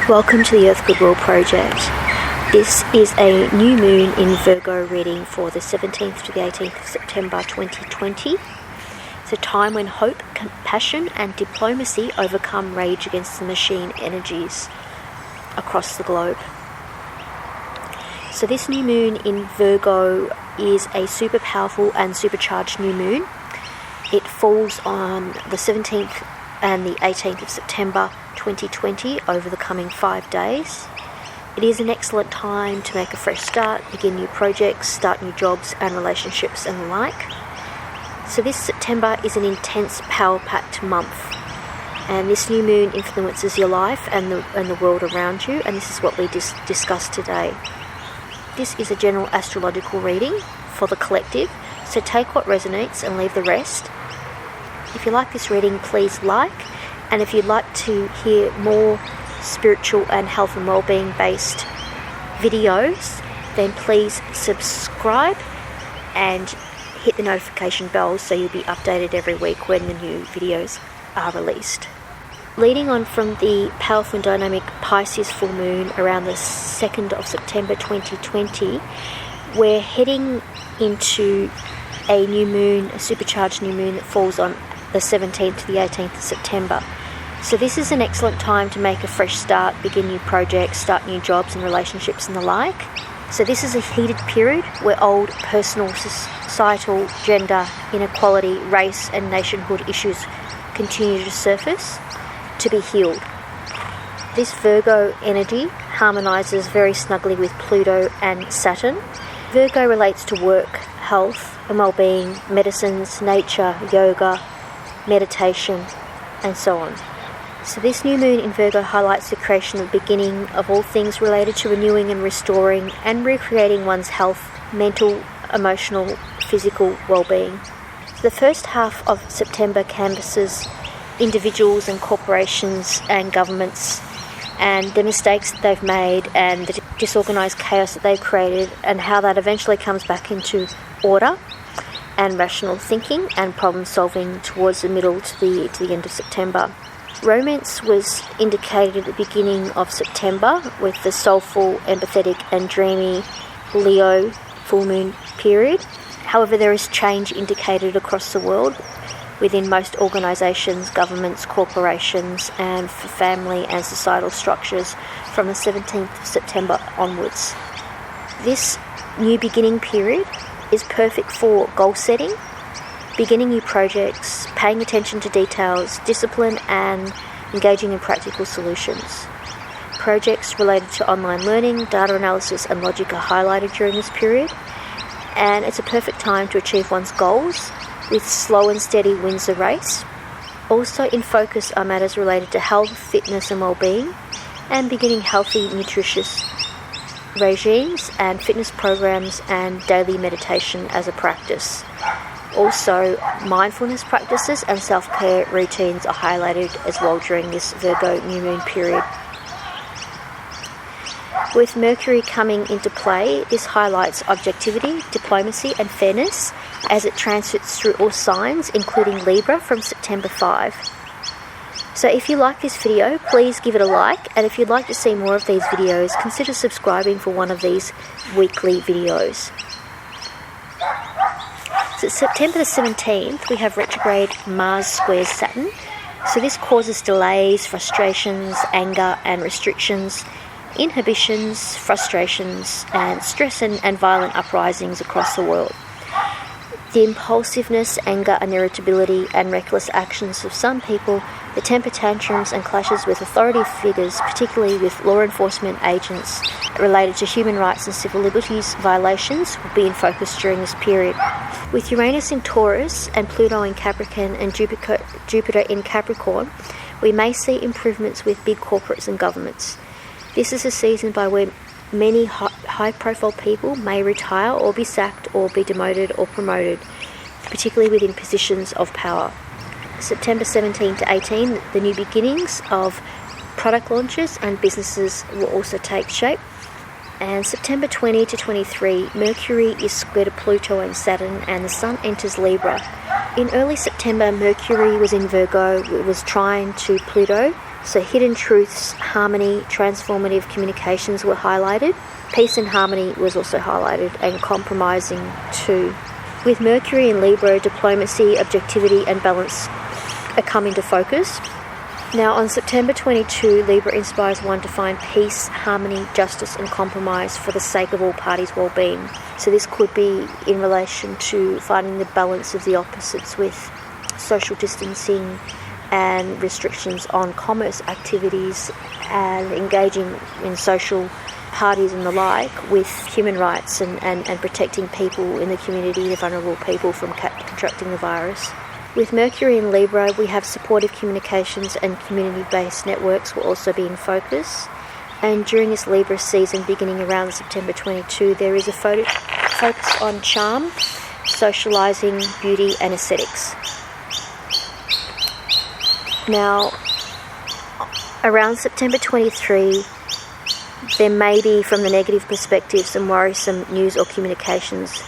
Welcome to the Earth Goodwill Project. This is a new moon in Virgo reading for the 17th to the 18th of September 2020. It's a time when hope, compassion and diplomacy overcome rage against the machine energies across the globe. So this new moon in Virgo is a super powerful and supercharged new moon. It falls on the 17th and the 18th of September 2020 over the coming 5 days. It is an excellent time to make a fresh start, begin new projects, start new jobs and relationships and the like. So this September is an intense, power-packed month, and this new moon influences your life and the world around you, and this is what we discuss today. This is a general astrological reading for the collective, so take what resonates and leave the rest. If you like this reading, please like, and if you'd like to hear more spiritual and health and wellbeing based videos, then please subscribe and hit the notification bell so you'll be updated every week when the new videos are released. Leading on from the powerful and dynamic Pisces full moon around the 2nd of September 2020, we're heading into a new moon, a supercharged new moon that falls on the 17th to the 18th of September. So this is an excellent time to make a fresh start, begin new projects, start new jobs and relationships and the like. So this is a heated period where old personal, societal, gender, inequality, race and nationhood issues continue to surface to be healed. This Virgo energy harmonises very snugly with Pluto and Saturn. Virgo relates to work, health and well-being, medicines, nature, yoga, meditation and so on. So this new moon in Virgo highlights the creation and beginning of all things related to renewing and restoring and recreating one's health, mental, emotional, physical well-being. The first half of September canvasses individuals and corporations and governments and the mistakes that they've made and the disorganised chaos that they've created, and how that eventually comes back into order and rational thinking and problem solving towards the middle to the end of September. Romance was indicated at the beginning of September with the soulful, empathetic and dreamy Leo full moon period. However, there is change indicated across the world within most organisations, governments, corporations and for family and societal structures from the 17th of September onwards. This new beginning period is perfect for goal setting, beginning new projects, paying attention to details, discipline and engaging in practical solutions. Projects related to online learning, data analysis and logic are highlighted during this period, and it's a perfect time to achieve one's goals with slow and steady wins the race. Also in focus are matters related to health, fitness and well-being, and beginning healthy, nutritious regimes and fitness programs and daily meditation as a practice. Also, mindfulness practices and self-care routines are highlighted as well during this Virgo new moon period. With Mercury coming into play, this highlights objectivity, diplomacy and fairness as it transits through all signs, including Libra from September 5. So if you like this video, please give it a like, and if you'd like to see more of these videos, consider subscribing for one of these weekly videos. So September the 17th, we have retrograde Mars squares Saturn. So this causes delays, frustrations, anger and restrictions, inhibitions, frustrations and stress and violent uprisings across the world. The impulsiveness, anger and irritability and reckless actions of some people, the temper tantrums and clashes with authority figures, particularly with law enforcement agents related to human rights and civil liberties violations, will be in focus during this period. With Uranus in Taurus and Pluto in Capricorn and Jupiter in Capricorn, we may see improvements with big corporates and governments. This is a season by where many high-profile people may retire or be sacked or be demoted or promoted, particularly within positions of power. September 17 to 18, the new beginnings of product launches and businesses will also take shape. And September 20 to 23, Mercury is square to Pluto and Saturn, and the Sun enters Libra. In early September, Mercury was in Virgo, it was trine to Pluto, So hidden truths, harmony, transformative communications were highlighted. Peace and harmony was also highlighted, and compromising too. With Mercury and Libra, diplomacy, objectivity and balance are come into focus. Now on September 22, Libra inspires one to find peace, harmony, justice and compromise for the sake of all parties' well-being. So this could be in relation to finding the balance of the opposites with social distancing and restrictions on commerce activities and engaging in social parties and the like with human rights and protecting people in the community, the vulnerable people, from contracting the virus. With Mercury in Libra, we have supportive communications and community-based networks will also be in focus. And during this Libra season, beginning around September 22, there is a focus on charm, socialising, beauty and aesthetics. Now, around September 23, there may be, from the negative perspective, some worrisome news or communications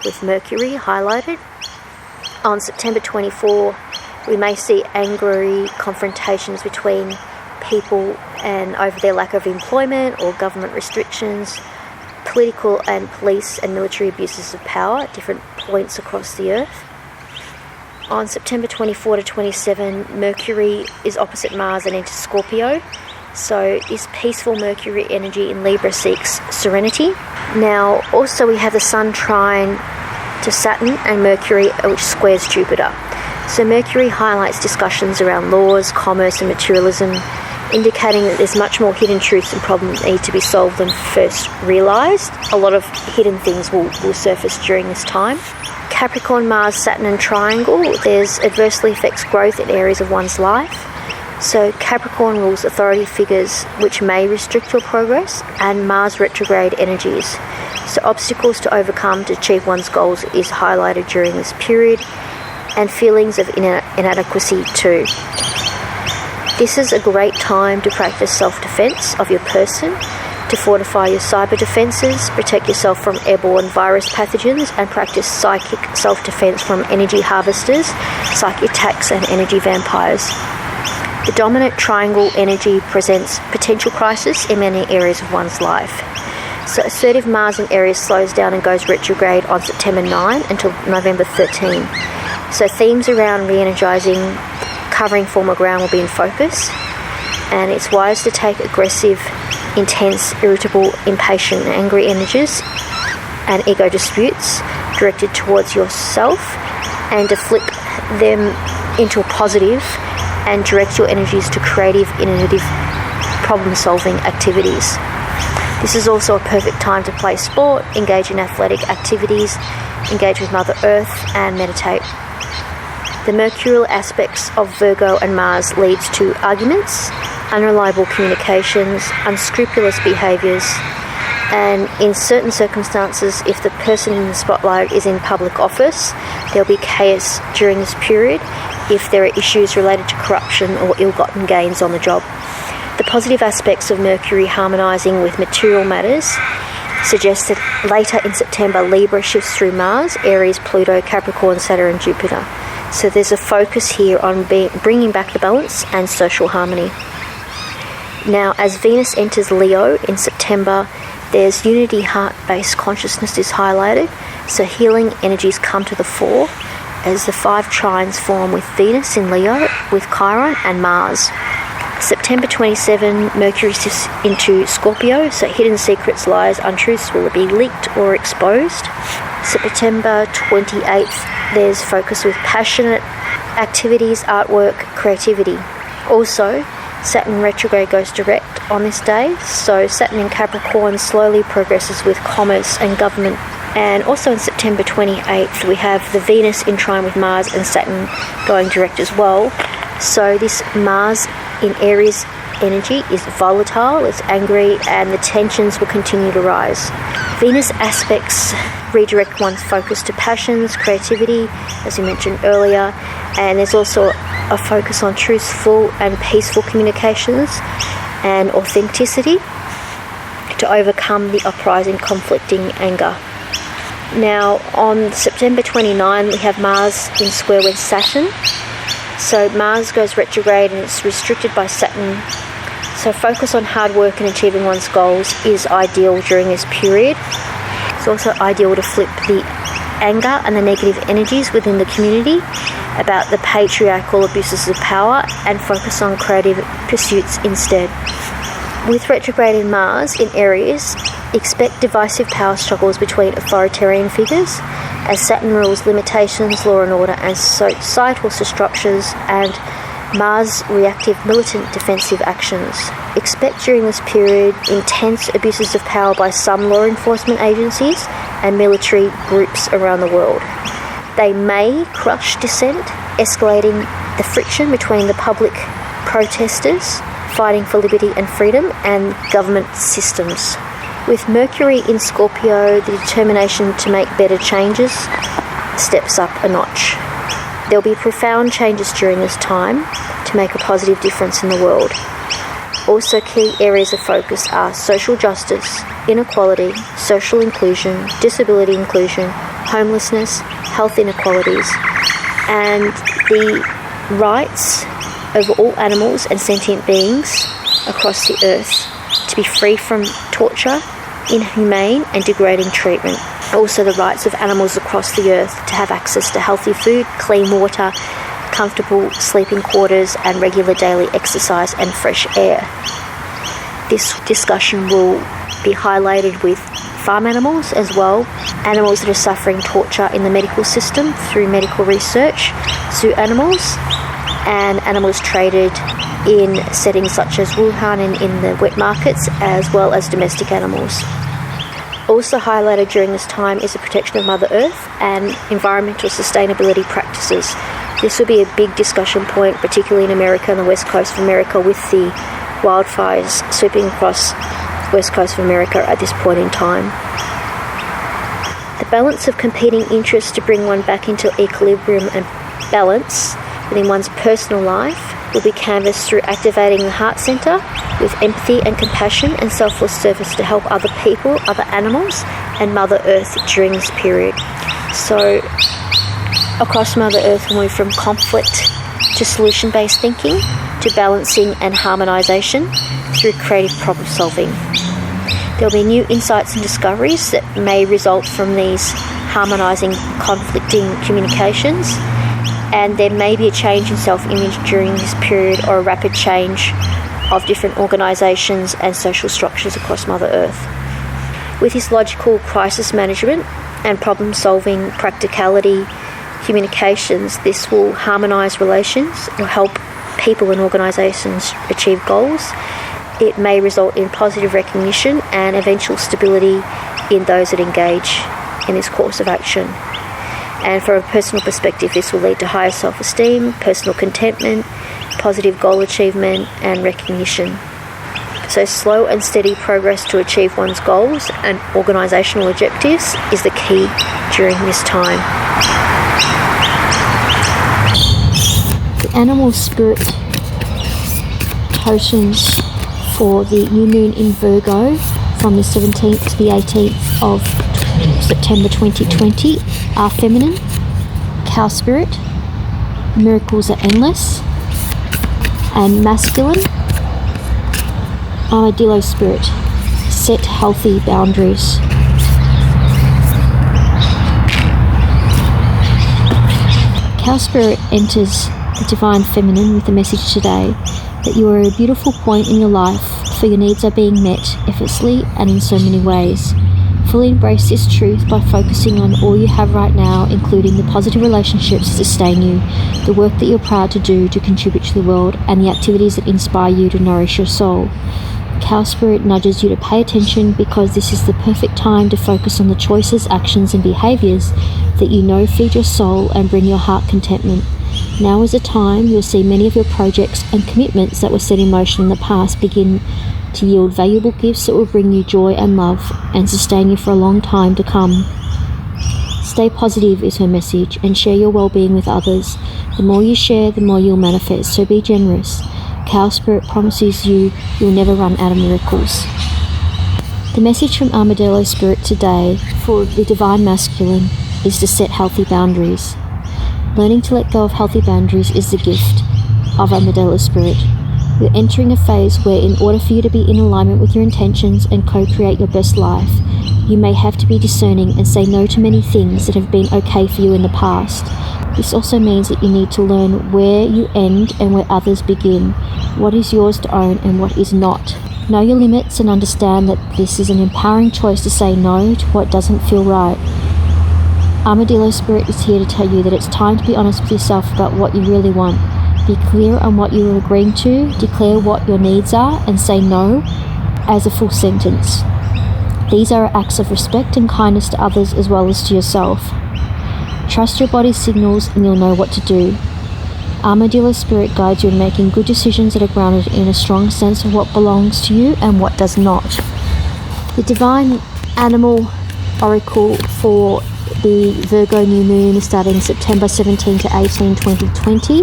with Mercury highlighted. On September 24, we may see angry confrontations between people and over their lack of employment or government restrictions, political and police and military abuses of power at different points across the earth. On September 24 to 27, Mercury is opposite Mars and enters Scorpio. So this peaceful Mercury energy in Libra seeks serenity. Now, also we have the Sun trine to Saturn and Mercury, which squares Jupiter. So Mercury highlights discussions around laws, commerce and materialism, indicating that there's much more hidden truths and problems that need to be solved than first realised. A lot of hidden things will surface during this time. Capricorn, Mars, Saturn and triangle, there's adversely affects growth in areas of one's life. So Capricorn rules authority figures which may restrict your progress, and Mars retrograde energies. So obstacles to overcome to achieve one's goals is highlighted during this period, and feelings of inadequacy too. This is a great time to practice self-defense of your person, to fortify your cyber defenses, protect yourself from airborne virus pathogens, and practice psychic self-defense from energy harvesters, psychic attacks and energy vampires. The dominant triangle energy presents potential crisis in many areas of one's life. So assertive Mars in Aries slows down and goes retrograde on September 9 until November 13. So themes around re-energizing, covering former ground will be in focus, and it's wise to take aggressive, intense, irritable, impatient and angry energies and ego disputes directed towards yourself, and to flip them into a positive and direct your energies to creative, innovative, problem-solving activities. This is also a perfect time to play sport, engage in athletic activities, engage with Mother Earth and meditate. The mercurial aspects of Virgo and Mars leads to arguments, unreliable communications, unscrupulous behaviours, and in certain circumstances, if the person in the spotlight is in public office, there'll be chaos during this period if there are issues related to corruption or ill-gotten gains on the job. The positive aspects of Mercury harmonising with material matters suggest that later in September, Libra shifts through Mars, Aries, Pluto, Capricorn, Saturn and Jupiter. So there's a focus here on bringing back the balance and social harmony. Now, as Venus enters Leo in September, there's unity heart-based consciousness is highlighted, so healing energies come to the fore as the 5 trines form with Venus in Leo, with Chiron and Mars. September 27, Mercury shifts into Scorpio, so hidden secrets, lies, untruths will be leaked or exposed. September 28th, there's focus with passionate activities, artwork, creativity. Also, Saturn retrograde goes direct on this day, so Saturn in Capricorn slowly progresses with commerce and government. And also on September 28th, we have the Venus in trine with Mars and Saturn going direct as well. So this Mars in Aries energy is volatile, it's angry, and the tensions will continue to rise. Venus aspects redirect one's focus to passions, creativity, as we mentioned earlier, and there's also a focus on truthful and peaceful communications and authenticity to overcome the uprising, conflicting anger. Now, on September 29, we have Mars in square with Saturn, So Mars goes retrograde and it's restricted by Saturn. So focus on hard work and achieving one's goals is ideal during this period. It's also ideal to flip the anger and the negative energies within the community about the patriarchal abuses of power and focus on creative pursuits instead. With retrograde in Mars in Aries, expect divisive power struggles between authoritarian figures as Saturn rules limitations, law and order and societal structures, and Mars reactive militant defensive actions. Expect during this period intense abuses of power by some law enforcement agencies and military groups around the world. They may crush dissent, escalating the friction between the public protesters fighting for liberty and freedom and government systems. With Mercury in Scorpio, the determination to make better changes steps up a notch. There'll be profound changes during this time to make a positive difference in the world. Also, key areas of focus are social justice, inequality, social inclusion, disability inclusion, homelessness, health inequalities, and the rights of all animals and sentient beings across the earth to be free from torture, inhumane and degrading treatment. Also the rights of animals across the earth to have access to healthy food, clean water, comfortable sleeping quarters and regular daily exercise and fresh air. This discussion will be highlighted with farm animals as well, animals that are suffering torture in the medical system through medical research, zoo animals, and animals traded in settings such as Wuhan and in the wet markets, as well as domestic animals. Also highlighted during this time is the protection of Mother Earth and environmental sustainability practices. This will be a big discussion point, particularly in America and the west coast of America, with the wildfires sweeping across the west coast of America at this point in time. The balance of competing interests to bring one back into equilibrium and balance within one's personal life will be canvassed through activating the heart centre with empathy and compassion and selfless service to help other people, other animals and Mother Earth during this period. So across Mother Earth we'll move from conflict to solution-based thinking to balancing and harmonisation through creative problem solving. There'll be new insights and discoveries that may result from these harmonising conflicting communications, and there may be a change in self-image during this period or a rapid change of different organisations and social structures across Mother Earth. With his logical crisis management and problem-solving practicality communications, this will harmonise relations, will help people and organisations achieve goals. It may result in positive recognition and eventual stability in those that engage in this course of action. And from a personal perspective, this will lead to higher self-esteem, personal contentment, positive goal achievement and recognition. So slow and steady progress to achieve one's goals and organisational objectives is the key during this time. The animal spirit totems for the new moon in Virgo from the 17th to the 18th of September 2020 are feminine, cow spirit, miracles are endless, and masculine, armadillo spirit, set healthy boundaries. Cow spirit enters the divine feminine with the message today that you are at a beautiful point in your life, for your needs are being met effortlessly and in so many ways. Fully embrace this truth by focusing on all you have right now, including the positive relationships that sustain you, the work that you're proud to do to contribute to the world, and the activities that inspire you to nourish your soul. Cow spirit nudges you to pay attention because this is the perfect time to focus on the choices, actions and behaviours that you know feed your soul and bring your heart contentment. Now is a time you'll see many of your projects and commitments that were set in motion in the past begin to yield valuable gifts that will bring you joy and love and sustain you for a long time to come. Stay positive is her message, and share your well-being with others. The more you share, the more you'll manifest, so be generous. Cow Spirit promises you'll never run out of miracles. The message from Armadillo Spirit today for the Divine Masculine is to set healthy boundaries. Learning to let go of healthy boundaries is the gift of Armadillo spirit. You're entering a phase where, in order for you to be in alignment with your intentions and co-create your best life, you may have to be discerning and say no to many things that have been okay for you in the past. This also means that you need to learn where you end and where others begin, what is yours to own and what is not. Know your limits and understand that this is an empowering choice to say no to what doesn't feel right. Armadillo Spirit is here to tell you that it's time to be honest with yourself about what you really want. Be clear on what you are agreeing to, declare what your needs are, and say no as a full sentence. These are acts of respect and kindness to others as well as to yourself. Trust your body's signals and you'll know what to do. Armadillo Spirit guides you in making good decisions that are grounded in a strong sense of what belongs to you and what does not. The Divine Animal Oracle for the Virgo new moon starting September 17 to 18, 2020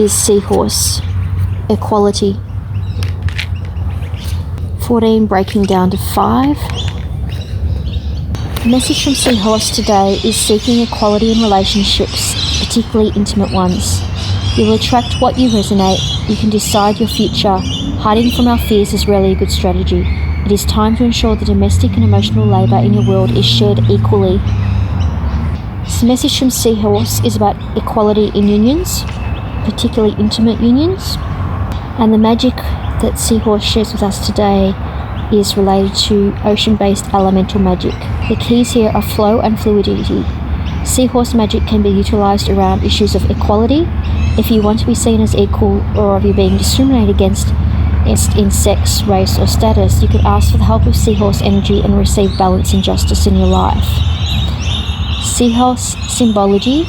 is Seahorse, Equality. 14 breaking down to 5. The message from Seahorse today is seeking equality in relationships, particularly intimate ones. You will attract what you resonate. You can decide your future. Hiding from our fears is rarely a good strategy. It is time to ensure the domestic and emotional labour in your world is shared equally. This message from Seahorse is about equality in unions, particularly intimate unions, and the magic that Seahorse shares with us today is related to ocean-based elemental magic. The keys here are flow and fluidity. Seahorse magic can be utilised around issues of equality. If you want to be seen as equal, or if you're being discriminated against in sex, race or status, you could ask for the help of Seahorse energy and receive balance and justice in your life. Seahorse symbology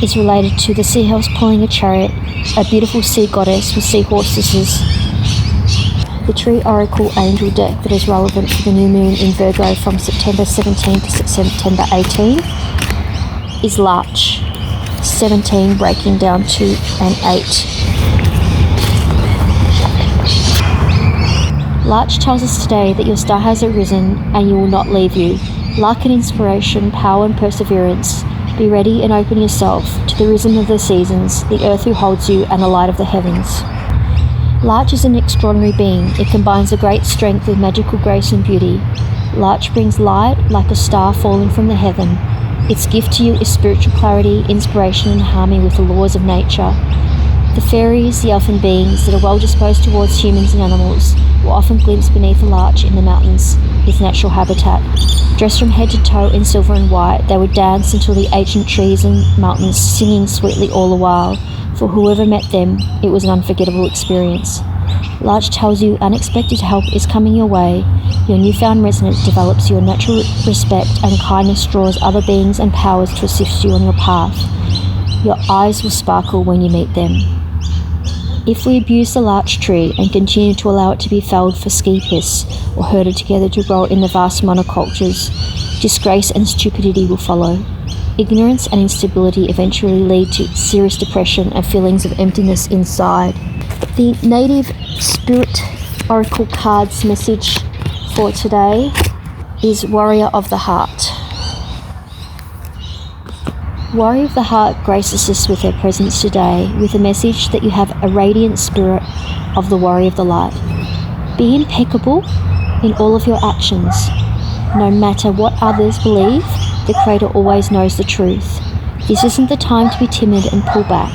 is related to the seahorse pulling a chariot, a beautiful sea goddess with seahorses. The Tree Oracle Angel deck that is relevant for the new moon in Virgo from September 17 to September 18 is Larch, 17 breaking down to an 8. Larch tells us today that your star has arisen and you will not leave you. Luck and inspiration, power and perseverance. Be ready and open yourself to the rhythm of the seasons, the earth who holds you, and the light of the heavens. Larch is an extraordinary being. It combines a great strength with magical grace and beauty. Larch brings light like a star falling from the heaven. Its gift to you is spiritual clarity, inspiration and harmony with the laws of nature. The fairies, the elfin beings that are well disposed towards humans and animals will often glimpse beneath a larch in the mountains, its natural habitat. Dressed from head to toe in silver and white, they would dance until the ancient trees and mountains, singing sweetly all the while. For whoever met them, it was an unforgettable experience. Larch tells you unexpected help is coming your way. Your newfound resonance develops your natural respect, and kindness draws other beings and powers to assist you on your path. Your eyes will sparkle when you meet them. If we abuse the larch tree and continue to allow it to be felled for ski piss or herded together to grow in the vast monocultures, disgrace and stupidity will follow. Ignorance and instability eventually lead to serious depression and feelings of emptiness inside. The Native Spirit Oracle card's message for today is Warrior of the Heart. Warrior of the Heart graces us with their presence today with a message that you have a radiant spirit of the Warrior of the Light. Be impeccable in all of your actions. No matter what others believe, the Creator always knows the truth. This isn't the time to be timid and pull back.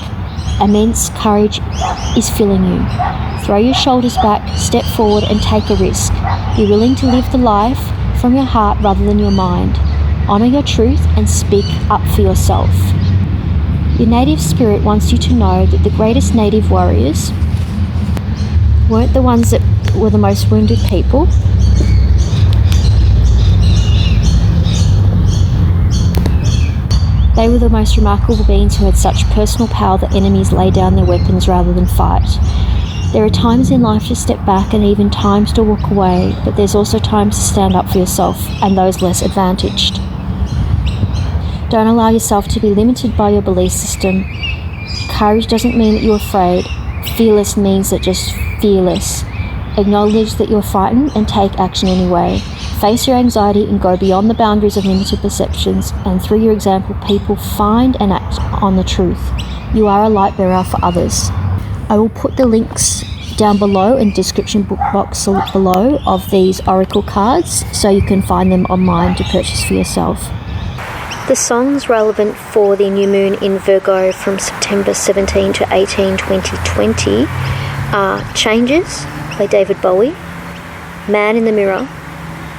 Immense courage is filling you. Throw your shoulders back, step forward and take a risk. Be willing to live the life from your heart rather than your mind. Honour your truth and speak up for yourself. Your native spirit wants you to know that the greatest native warriors weren't the ones that were the most wounded people. They were the most remarkable beings who had such personal power that enemies lay down their weapons rather than fight. There are times in life to step back and even times to walk away, but there's also times to stand up for yourself and those less advantaged. Don't allow yourself to be limited by your belief system. Courage doesn't mean that you're afraid. Fearless means that just fearless. Acknowledge that you're frightened and take action anyway. Face your anxiety and go beyond the boundaries of limited perceptions, and through your example, people find and act on the truth. You are a light bearer for others. I will put the links down below in the description box below of these oracle cards so you can find them online to purchase for yourself. The songs relevant for the new moon in Virgo from September 17 to 18, 2020 are Changes by David Bowie, Man in the Mirror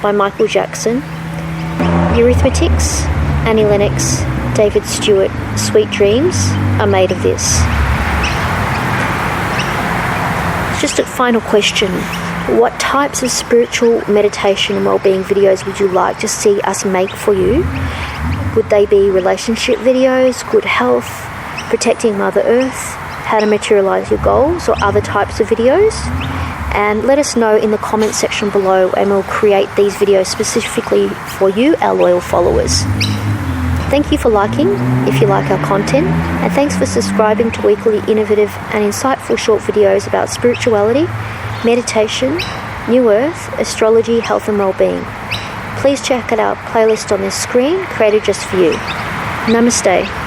by Michael Jackson, Eurythmics, Annie Lennox, David Stewart, Sweet Dreams Are Made of This. Just a final question. What types of spiritual meditation and wellbeing videos would you like to see us make for you? Would they be relationship videos, good health, protecting Mother Earth, how to materialize your goals, or other types of videos? And let us know in the comment section below, and we'll create these videos specifically for you, our loyal followers. Thank you for liking if you like our content, and thanks for subscribing to weekly innovative and insightful short videos about spirituality, meditation, New Earth, astrology, health and wellbeing. Please check out our playlist on this screen, created just for you. Namaste.